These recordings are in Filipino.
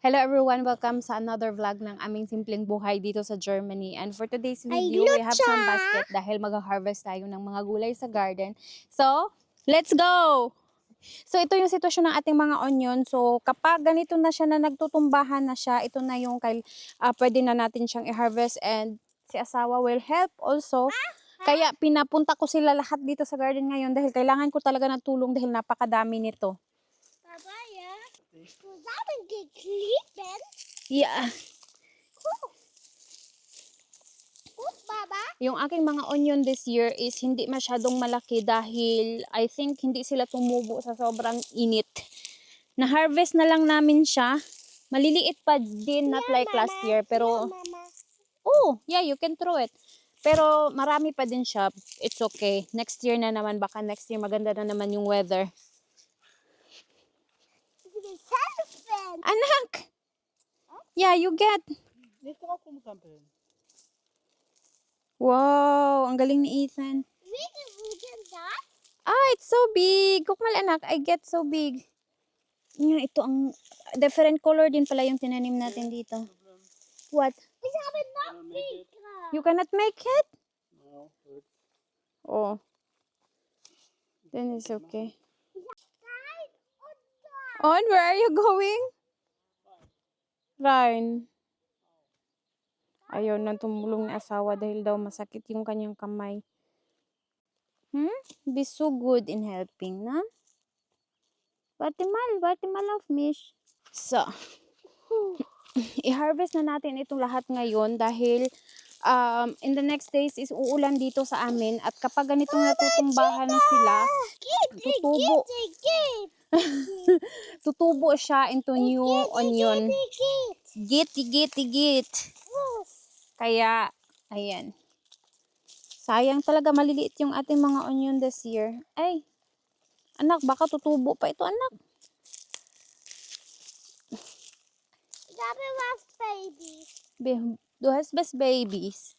Hello everyone! Welcome sa another vlog ng aming simpleng buhay dito sa Germany. And for today's video, we have some basket dahil mag-harvest tayo ng mga gulay sa garden. So, let's go! So, ito yung sitwasyon ng ating mga onion. So, kapag ganito na siya na nagtutumbahan na siya, ito na yung pwede na natin siyang i-harvest and si asawa will help also. Kaya pinapunta ko sila lahat dito sa garden ngayon dahil kailangan ko talaga ng tulong dahil napakadami nito. Was that a good sleeping? Yeah. Oh, Baba. Yung aking mga onion this year is hindi masyadong malaki dahil I think hindi sila tumubo sa sobrang init. Na-harvest na lang namin siya. Maliliit pa din, not like last year. Pero, oh, yeah, you can throw it. Pero marami pa din siya. It's okay. Next year na naman, baka next year maganda na naman yung weather. Anak! Yeah, you get. Nicht drauf rumtrampeln. Wow, ang galing ni Ethan. Ah, it's so big. Kukmal anak, I get so big. Yeah, ito ang different color din pala yung tinanim natin dito. What? You cannot make it? No, gut. Oh. Then it's okay. On, where are you going? Ryan. Ayaw na tumulong ni asawa dahil daw masakit yung kanyang kamay. Be so good in helping, na? Batimal of mish. So, i-harvest na natin itong lahat ngayon dahil in the next days is uulan dito sa amin at kapag ganitong natutumbahan na sila, tutubo siya into new onion. Git. Kaya, ayan. Sayang talaga, maliliit yung ating mga onion this year. Ay, anak, baka tutubo pa ito, anak. Du hast best babies.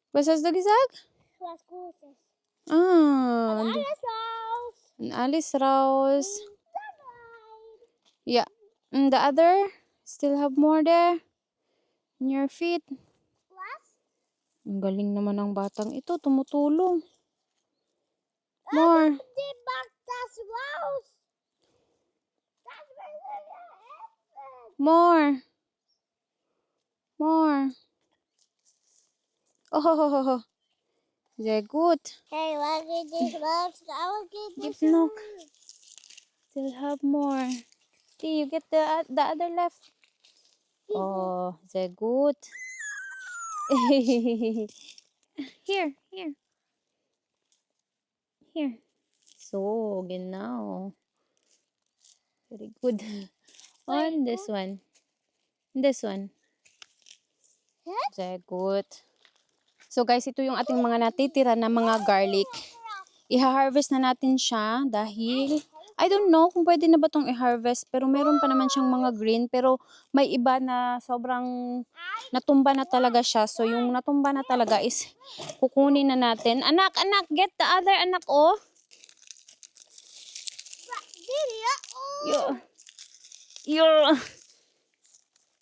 Was hast du gesagt? Was Gutes. Ah, Alles raus. Alice raus. Yeah. And the other, still have more there. In your feet. Was? Ang galing naman ng batang ito, tumutulong. More. Die macht das raus. Das will ich essen. More. Oh, sehr gut. Hey, why geht nicht raus? Aber geht Gib nicht noch. raus. Still have more. See, you get the other left. Oh, sehr gut. Here. So, genau. Very good. On this one. Very good. So guys, ito yung ating mga natitira na mga garlic. I-harvest na natin siya dahil I don't know kung pwede na ba itong i-harvest pero meron pa naman siyang mga green pero may iba na sobrang natumba na talaga siya. So yung natumba na talaga is kukunin na natin. Anak, get the other anak, oh.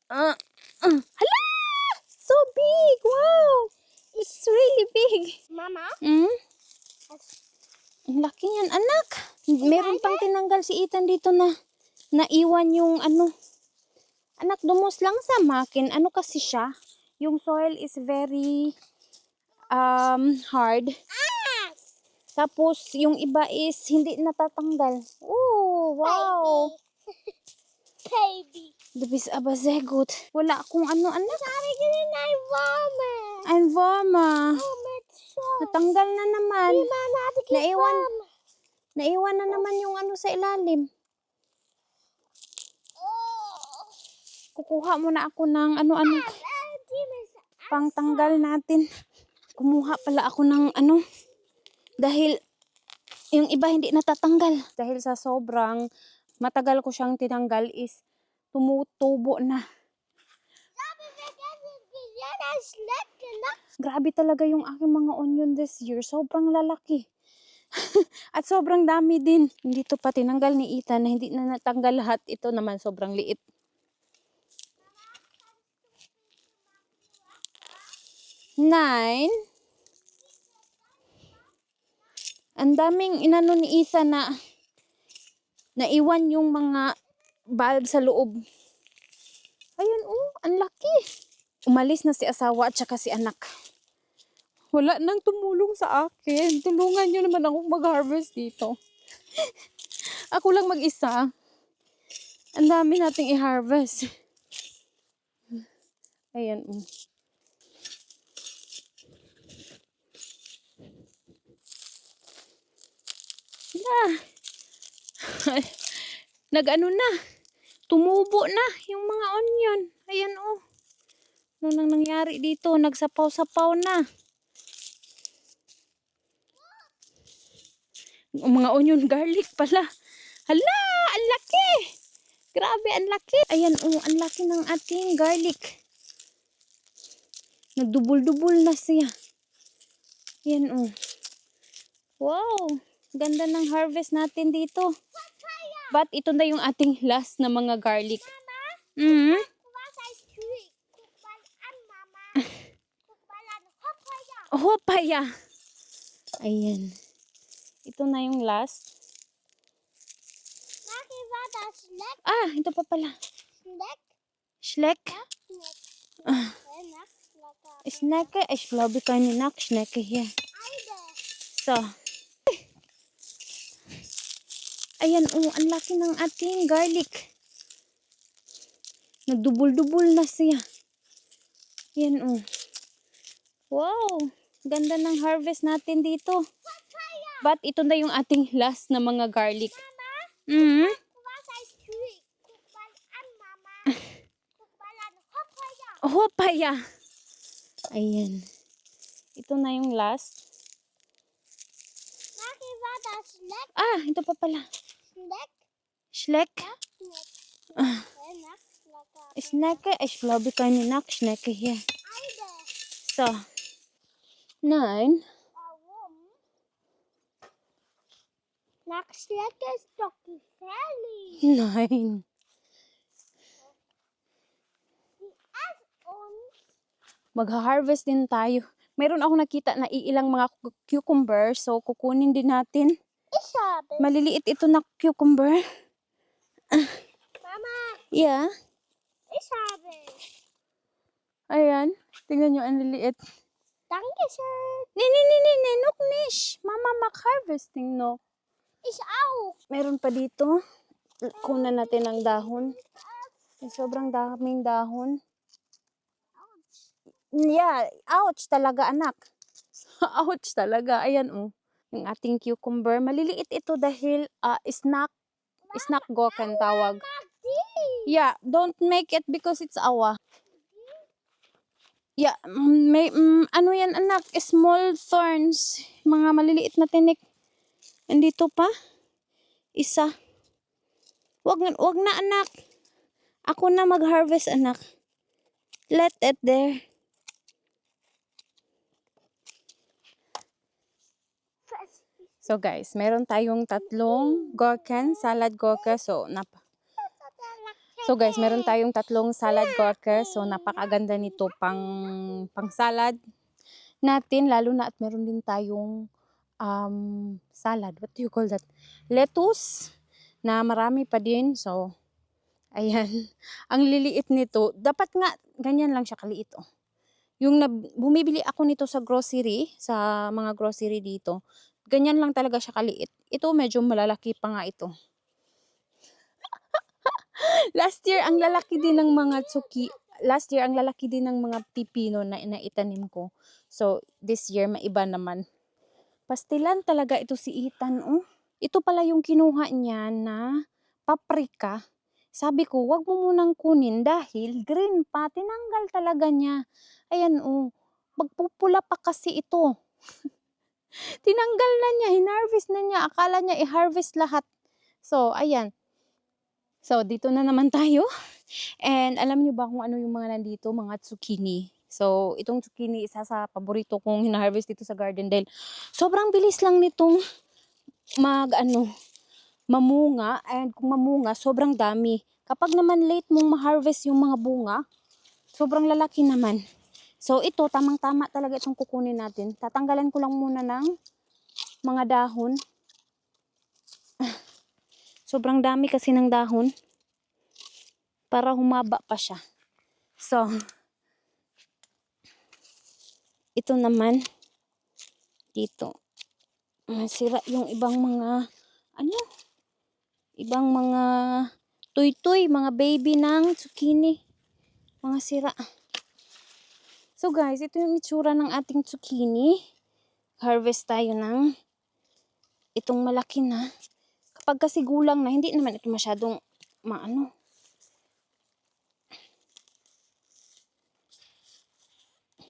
Hala! So big! Wow! It's really big. Mama? Ang laki niyan, anak. Meron pang tinanggal si Ethan dito na naiwan yung ano. Anak, dumos lang sa makin. Ano kasi siya? Yung soil is very hard. Tapos, yung iba is hindi natatanggal. Oh, wow. Baby. Dabis abazegot. Wala akong ano, anak. Sabi ko rin ay warme. Ein Warmer. Oh, mit Schutz. Natanggal na naman. Naiwan. Naiwan na naman yung ano sa ilalim. Kukuha muna ako ng ano. Pangtanggal natin. Kumuha pala ako ng ano. Dahil yung iba hindi natatanggal. Dahil sa sobrang matagal ko siyang tinanggal is tumutubo na. Grabe talaga yung aking mga onion this year. Sobrang lalaki. At sobrang dami din. Hindi to pa tinanggal ni Ethan na hindi na natanggal lahat. Ito naman sobrang liit. 9. Ang daming inano ni Isa na naiwan yung mga bulb sa loob. Ayun, oh, ang laki. Umalis na si asawa at saka si anak. Wala nang tumulong sa akin. Tulungan nyo naman ako mag-harvest dito. Ako lang mag-isa. Ang dami nating i-harvest. Ayan, oh. Nag-ano na. Tumubo na yung mga onion. Ayan, oh. Ano nang nangyari dito? Nagsapaw-sapaw na. Ang mga onion garlic pala. Hala! Ang laki! Grabe, ang laki. Ayan, oh. Ang laki ng ating garlic. Nagdubol-dubol na siya. Ayan, oh. Wow! Ganda ng harvest natin dito. But ito na yung ating last na mga garlic. Mm-hmm. Hopaya. Ayan. Ito na yung last. Ah, ito pa pala. Schlek. Snacke. Ich glaube keine Nackschnecke hier. So. Ayan, oh, ang laki ng ating garlic. Nagdubol-dubol na siya. Ayan, oh. Wow, ganda ng harvest natin dito. But ito na yung ating last na mga garlic. Mm-hmm. Hopaya. Ayan. Ito na yung last. Ah, ito pa pala. Schleck. Schnecke. Ich glaube keine Nackschnecke hier. So. 9. Nackschnecke ist doch gefährlich. 9. Mag-harvest din tayo. Mayroon ako nakita na iilang mga cucumber. So, kukunin din natin. Ich habe. Maliliit ito na cucumber. Mama, Yeah. ich habe. Ayan. Tingnan nyo, ang liliit. Dankeschön. Nee, noch nicht. Mama mag-harvesting, no? Ich auch. Meron pa dito. Kunan natin ang dahon. Sobrang daming dahon. Yeah, ouch talaga, anak. Ouch talaga. Ayan, oh. Yung ating cucumber. Maliliit ito dahil snack goken tawag. Yeah, don't make it because it's awa. Yeah, ano yan, anak? Small thorns. Mga maliliit na tinik. Andito pa. Isa. Wag na, anak. Ako na mag-harvest, anak. Let it there. So guys, meron tayong tatlong gherkin, salad gherkin. So guys, meron tayong tatlong salad gherkin. So napakaganda nito pang salad natin, lalo na at meron din tayong salad. What do you call that? Lettuce na marami pa din. So ayan, ang liliit nito. Dapat nga ganyan lang siya kaliit, oh. Yung bumibili ako nito sa grocery, sa mga grocery dito. Ganyan lang talaga siya kaliit. Ito medyo malalaki pa nga ito. Last year ang lalaki din ng mga tsuki. Last year ang lalaki din ng mga pipino na itanim ko. So this year maiba naman. Pastilan talaga ito si Ethan, oh. Ito pala yung kinuha niya na paprika. Sabi ko, wag mo munang kunin dahil green pa. Tinanggal talaga niya. Ayan, oh. Magpupula pa kasi ito. Tinanggal na niya, hinarvest na niya. Akala niya i-harvest lahat. So, ayan. So, dito na naman tayo. And alam niyo ba kung ano yung mga nandito? Mga zucchini. So, itong zucchini, isa sa paborito kong hina-harvest dito sa garden dahil sobrang bilis lang nitong mamunga. And kung mamunga, sobrang dami. Kapag naman late mong ma-harvest yung mga bunga, sobrang lalaki naman. So ito, tamang-tama talaga itong kukunin natin. Tatanggalan ko lang muna ng mga dahon. Sobrang dami kasi ng dahon para humaba pa siya. So, ito naman, dito. Masira yung ibang mga, ibang mga tuy-tuy, mga baby ng zucchini. Mga sira. So guys, ito yung itsura ng ating zucchini. Harvest tayo ng itong malaki na. Kapag kasi gulang na, hindi naman ito masyadong maano.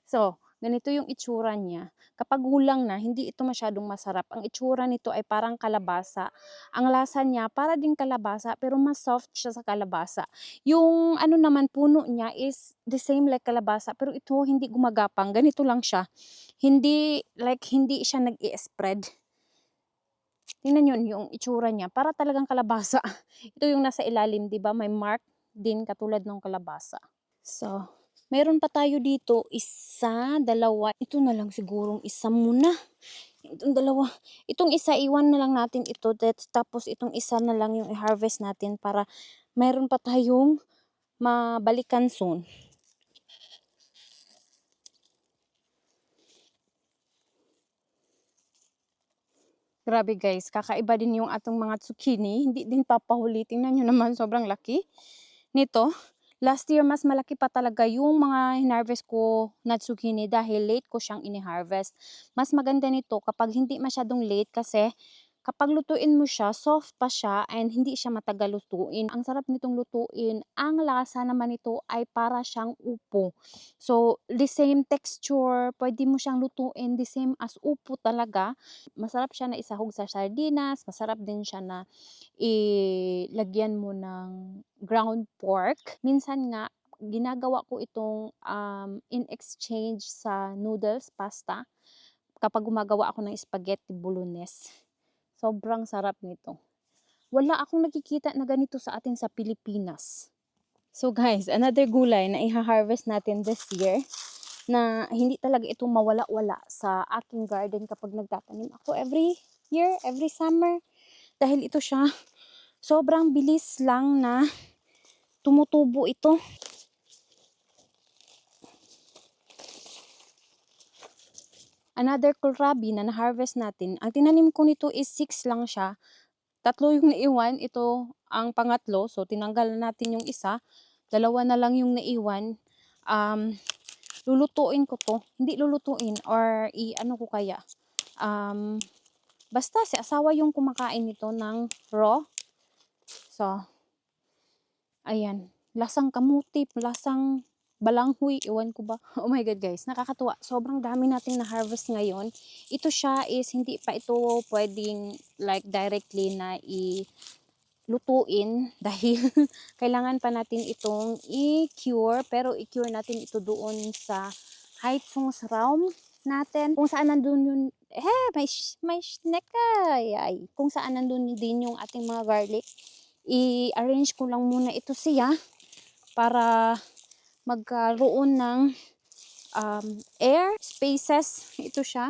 So, ganito yung itsura niya. Kapag gulang na, hindi ito masyadong masarap. Ang itsura nito ay parang kalabasa. Ang lasa niya, para din kalabasa, pero mas soft siya sa kalabasa. Yung ano naman, puno niya is the same like kalabasa, pero ito hindi gumagapang. Ganito lang siya. Hindi siya nag-i-spread. Tingnan yun, yung itsura niya. Para talagang kalabasa. Ito yung nasa ilalim, di ba? May mark din katulad ng kalabasa. So, meron pa tayo dito, isa, dalawa. Ito na lang sigurong isa muna. Itong dalawa. Itong isa, iwan na lang natin ito. Tapos itong isa na lang yung i-harvest natin para meron pa tayong mabalikan soon. Grabe guys, kakaiba din yung atong mga zucchini. Hindi din papahuli. Tingnan nyo naman, sobrang laki nito. Last year, mas malaki pa talaga yung mga hinarvest ko na zucchini dahil late ko siyang ini-harvest. Mas maganda nito kapag hindi masyadong late kasi kapag lutuin mo siya, soft pa siya and hindi siya matagal lutuin. Ang sarap nitong lutuin. Ang lasa naman nito ay para siyang upo. So, the same texture, pwede mo siyang lutuin, the same as upo talaga. Masarap siya na isahog sa sardinas, masarap din siya na ilagyan mo ng ground pork. Minsan nga, ginagawa ko itong in exchange sa noodles, pasta, kapag gumagawa ako ng spaghetti bolognese. Sobrang sarap nito. Wala akong nakikita na ganito sa atin sa Pilipinas. So guys, another gulay na iha-harvest natin this year na hindi talaga ito mawala-wala sa aking garden kapag nagtatanim ako every year, every summer. Dahil ito siya, sobrang bilis lang na tumutubo ito. Another kohlrabi na na-harvest natin, ang tinanim ko nito is 6 lang siya. 3 yung naiwan, ito ang pangatlo. So, tinanggal natin yung isa. 2 na lang yung naiwan. Lulutuin ko to. Hindi lulutuin or ano ko kaya. Basta si asawa yung kumakain nito ng raw. So, ayan. Lasang kamuti, lasang balanghoy, iwan ko ba? Oh my God guys, nakakatuwa. Sobrang dami nating na-harvest ngayon. Ito siya is hindi pa ito pwedeng like directly na lutuin dahil kailangan pa natin itong i-cure, pero i-cure natin ito doon sa Heizungsraum natin. Kung saan nandun yung may snack ay. Kung saan nandun din yung ating mga garlic. I-arrange ko lang muna ito siya para magkaroon ng air spaces. Ito siya.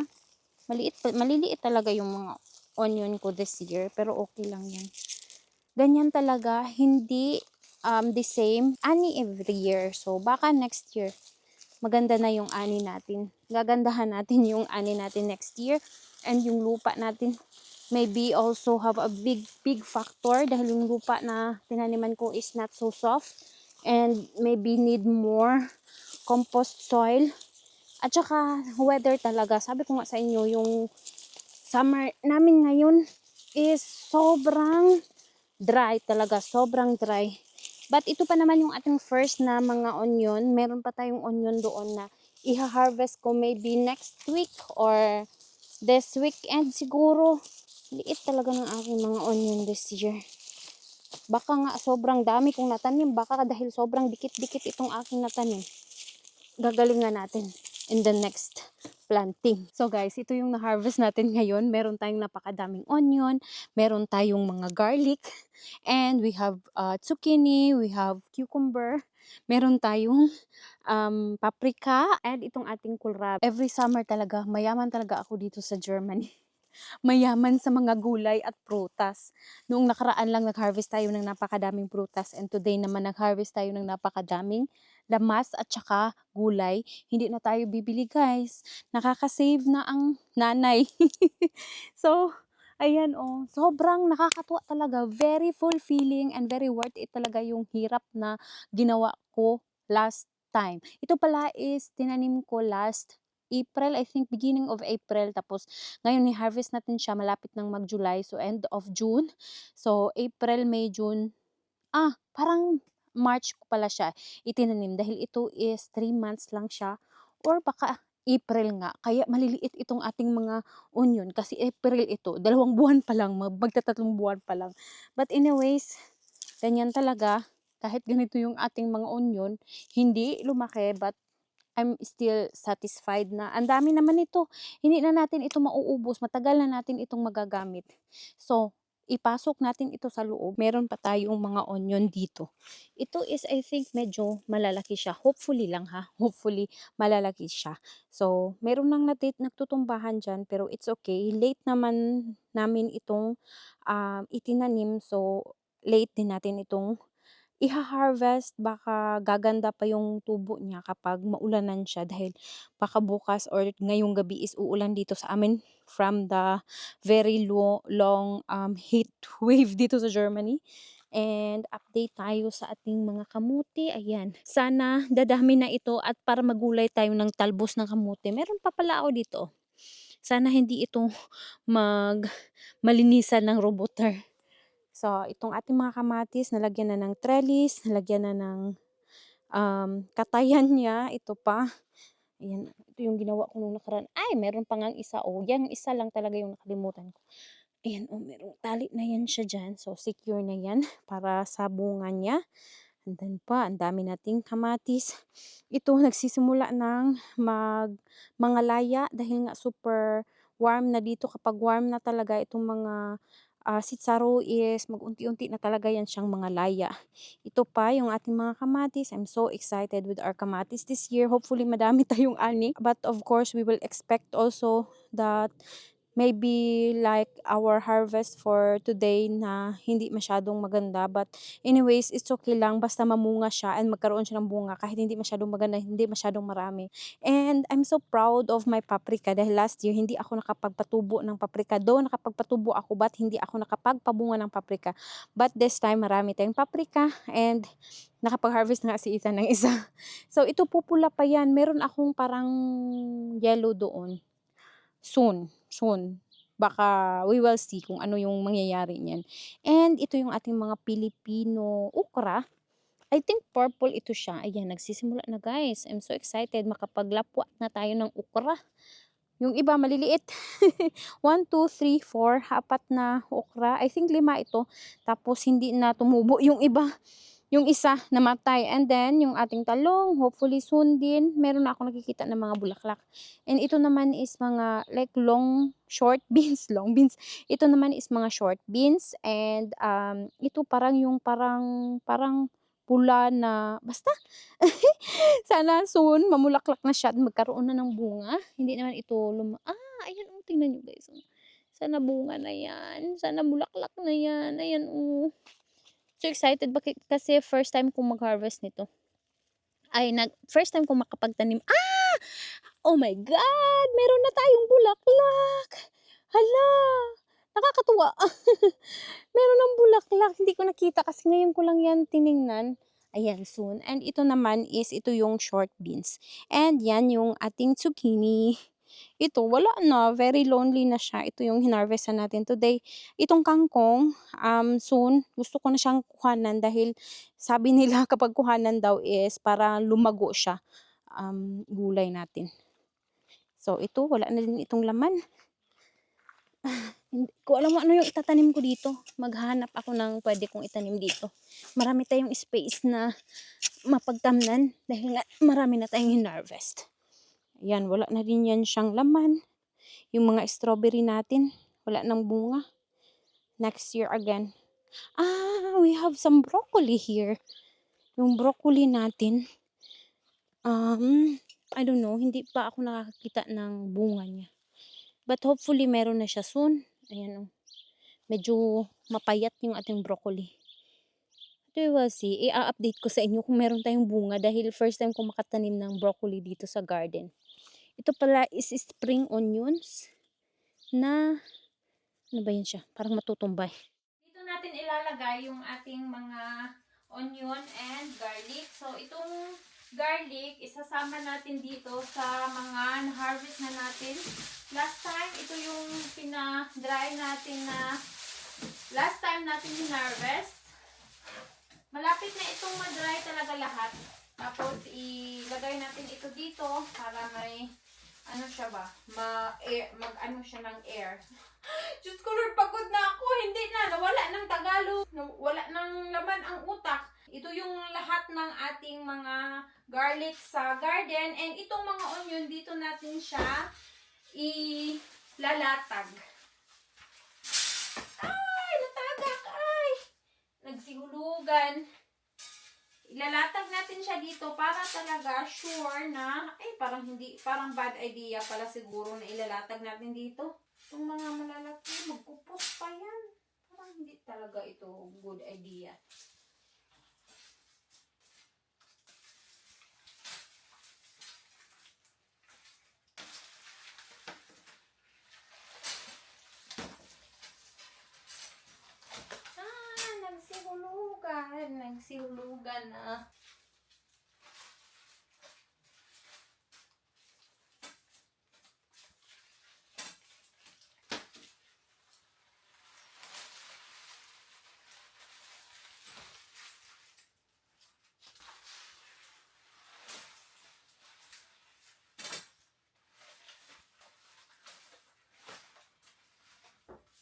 Maliliit talaga yung mga onion ko this year, pero okay lang yan. Ganyan talaga, hindi the same ani every year. So, baka next year, maganda na yung ani natin. Gagandahan natin yung ani natin next year. And yung lupa natin, maybe also have a big factor dahil yung lupa na tinaniman ko is not so soft. And maybe need more compost soil. At saka, weather talaga. Sabi ko nga sa inyo, yung summer namin ngayon is sobrang dry talaga, sobrang dry. But ito pa naman yung ating first na mga onion. Meron pa tayong onion doon na iha-harvest ko maybe next week or this weekend siguro. Liit talaga ng aking mga onion this year. Baka nga sobrang dami kong natanim. Baka dahil sobrang dikit-dikit itong aking natanim. Gagalingan natin in the next planting. So guys, ito yung na-harvest natin ngayon. Meron tayong napakadaming onion, meron tayong mga garlic, and we have zucchini, we have cucumber, Meron tayong paprika and itong ating kohlrabi. Every summer talaga, mayaman talaga ako dito sa Germany. Mayaman sa mga gulay at prutas. Noong nakaraan lang nag-harvest tayo ng napakadaming prutas and today naman nag-harvest tayo ng napakadaming lamas at saka gulay. Hindi na tayo bibili guys. Nakaka-save na ang nanay. So, ayan oh, sobrang nakakatuwa talaga. Very fulfilling and very worth it talaga yung hirap na ginawa ko last time. Ito pala is tinanim ko last April, I think beginning of April. Tapos ngayon ni-harvest natin siya malapit ng mag-July. So end of June. So April, May, June. Parang March ko pala siya itinanim dahil ito is 3 months lang siya or baka April nga. Kaya maliliit itong ating mga onion kasi April ito. 2 buwan pa lang, magtatatlong buwan pa lang. But anyways, ganyan talaga. Kahit ganito yung ating mga onion, hindi lumaki but I'm still satisfied na ang dami naman ito. Hindi na natin ito mauubos. Matagal na natin itong magagamit. So, ipasok natin ito sa loob. Meron pa tayong mga onion dito. Ito is I think medyo malalaki siya. Hopefully lang ha. Hopefully malalaki siya. So, meron nang nagtutumbahan dyan pero it's okay. Late naman namin itong itinanim. So, late din natin itong iha-harvest, baka gaganda pa yung tubo niya kapag maulanan siya dahil baka bukas or ngayong gabi is uulan dito sa amin from the very long heat wave dito sa Germany. And update tayo sa ating mga kamuti. Ayan. Sana dadami na ito at para magulay tayo ng talbos ng kamuti. Meron pa pala ako dito. Sana hindi ito malinisan ng roboter. So, itong ating mga kamatis, nalagyan na ng trellis, nalagyan na ng katayan niya. Ito pa. Ayan, ito yung ginawa ko nung nakaraan. Ay, meron pa ngang isa. Oh, yan isa lang talaga yung nakalimutan ko. Ayan, oh, merong tali na yan siya dyan. So, secure na yan para sa bunga niya. And then pa, ang dami nating kamatis. Ito, nagsisimula ng mga laya dahil nga super warm na dito. Kapag warm na talaga itong mga sitsaro is mag-unti-unti na talaga yan siyang mga laya. Ito pa yung ating mga kamatis. I'm so excited with our kamatis this year. Hopefully madami tayong ani. But of course, we will expect also that maybe like our harvest for today na hindi masyadong maganda. But anyways, it's okay lang. Basta mamunga siya and magkaroon siya ng bunga. Kahit hindi masyadong maganda, hindi masyadong marami. And I'm so proud of my paprika dahil last year hindi ako nakapagpatubo ng paprika. Though nakapagpatubo ako but hindi ako nakapagpabunga ng paprika. But this time marami tayong paprika and nakapag-harvest na nga si Ethan ng isa. So ito pupula pa yan. Meron akong parang yellow doon. Soon. Baka we will see kung ano yung mangyayari niyan. And ito yung ating mga Filipino okra. I think purple ito siya. Ayan, nagsisimula na guys. I'm so excited. Makapaglapwa na tayo ng okra. Yung iba maliliit. 1, 2, 3, 4. 4 na okra. I think 5 ito. Tapos hindi na tumubo yung iba. Yung isa namatay. And then, yung ating talong, hopefully soon din, meron na ako nakikita ng mga bulaklak. And ito naman is mga like short beans. Ito naman is mga short beans. And ito parang pula na, basta, sana soon, mamulaklak na siya at magkaroon na ng bunga. Hindi naman ito ayan, tingnan nyo guys. Sana bunga na yan. Sana bulaklak na yan. Ayan, So excited kasi first time kong mag-harvest nito. First time kong makapagtanim. Oh my God! Meron na tayong bulaklak! Hala! Nakakatuwa. Meron ng bulaklak. Hindi ko nakita kasi ngayon ko lang yan tiningnan. Ayan, soon. And ito naman is, ito yung short beans. And yan yung ating zucchini. Ito, wala na. Very lonely na siya. Ito yung hinarvestan natin today. Itong kangkong, soon, gusto ko na siyang kuhanan dahil sabi nila kapag kuhanan daw is para lumago siya. Gulay natin. So, ito, wala na din itong laman. Hindi ko alam ano yung itatanim ko dito. Maghanap ako ng pwede kong itanim dito. Marami tayong space na mapagtamnan dahil nga marami na tayong hinarvest. Ayan, wala na rin yan siyang laman. Yung mga strawberry natin, wala nang bunga. Next year again. We have some broccoli here. yung broccoli natin, I don't know, hindi pa ako nakakakita ng bunga niya. But hopefully, meron na siya soon. Ayan o. Medyo mapayat yung ating broccoli. We will see. I-update ko sa inyo kung meron tayong bunga dahil first time ko makatanim ng broccoli dito sa garden. Ito pala is spring onions na, ano ba yun siya? Parang matutumbay. Dito natin ilalagay yung ating mga onion and garlic. So, itong garlic, isasama natin dito sa mga na-harvest na natin. Last time, ito yung pina-dry natin na last time natin hinarvest. Malapit na itong ma-dry talaga lahat. Tapos, ilagay natin ito dito para may, ano siya ba? Mag-ano siya ng air. Diyos ko Lord, pagod na ako. Hindi na. Nawala ng Tagalog. Wala ng laman ang utak. Ito yung lahat ng ating mga garlic sa garden. And itong mga onion, dito natin siya ilalatag. Ay! Natagak! Ay! Nagsihulugan. Ilalatag natin siya dito para talaga sure na, parang bad idea pala siguro na ilalatag natin dito. Itong mga malalaki, magkupos pa yan. Parang hindi talaga ito good idea. Nagsihulugan na.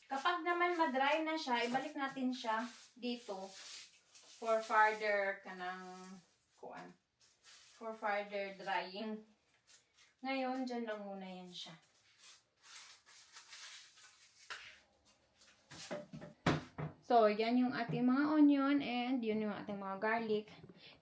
Kapag naman ma-dry na siya, ibalik natin siya dito for further for further drying. Ngayon, dyan lang muna yan siya. So, yan yung ating mga onion and yun yung ating mga garlic.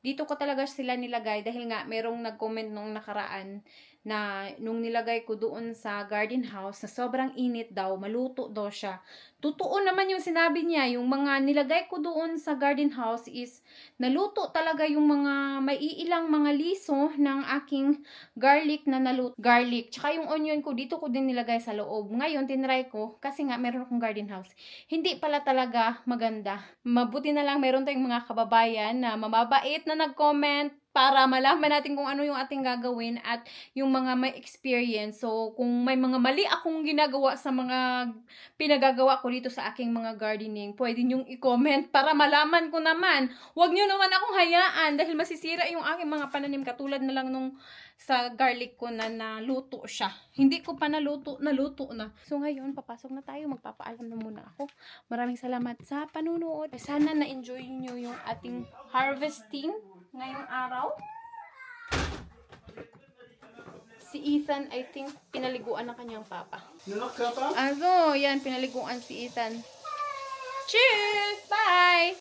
Dito ko talaga sila nilagay dahil nga merong nag-comment nung nakaraan na nung nilagay ko doon sa garden house na sobrang init daw, maluto daw siya. Totoo naman yung sinabi niya, yung mga nilagay ko doon sa garden house is naluto talaga yung mga maiilang mga liso ng aking garlic na naluto. Garlic, tsaka yung onion ko, dito ko din nilagay sa loob. Ngayon, tinry ko, kasi nga meron akong garden house. Hindi pala talaga maganda. Mabuti na lang meron tayong mga kababayan na mamabait na nag-comment para malaman natin kung ano yung ating gagawin at yung mga may experience. So, kung may mga mali akong ginagawa sa mga pinagagawa ko dito sa aking mga gardening, pwede nyong i-comment para malaman ko naman. Huwag nyo naman akong hayaan dahil masisira yung aking mga pananim katulad na lang nung sa garlic ko na naluto siya. Hindi ko pa naluto na. So, ngayon, papasok na tayo. Magpapaalam na muna ako. Maraming salamat sa panunood. Sana na-enjoy nyo yung ating harvesting ngayong araw. Si Ethan, I think, pinaliguan ng kanyang papa. Nalak ka pa? Yan, pinaliguan si Ethan. Cheers! Bye!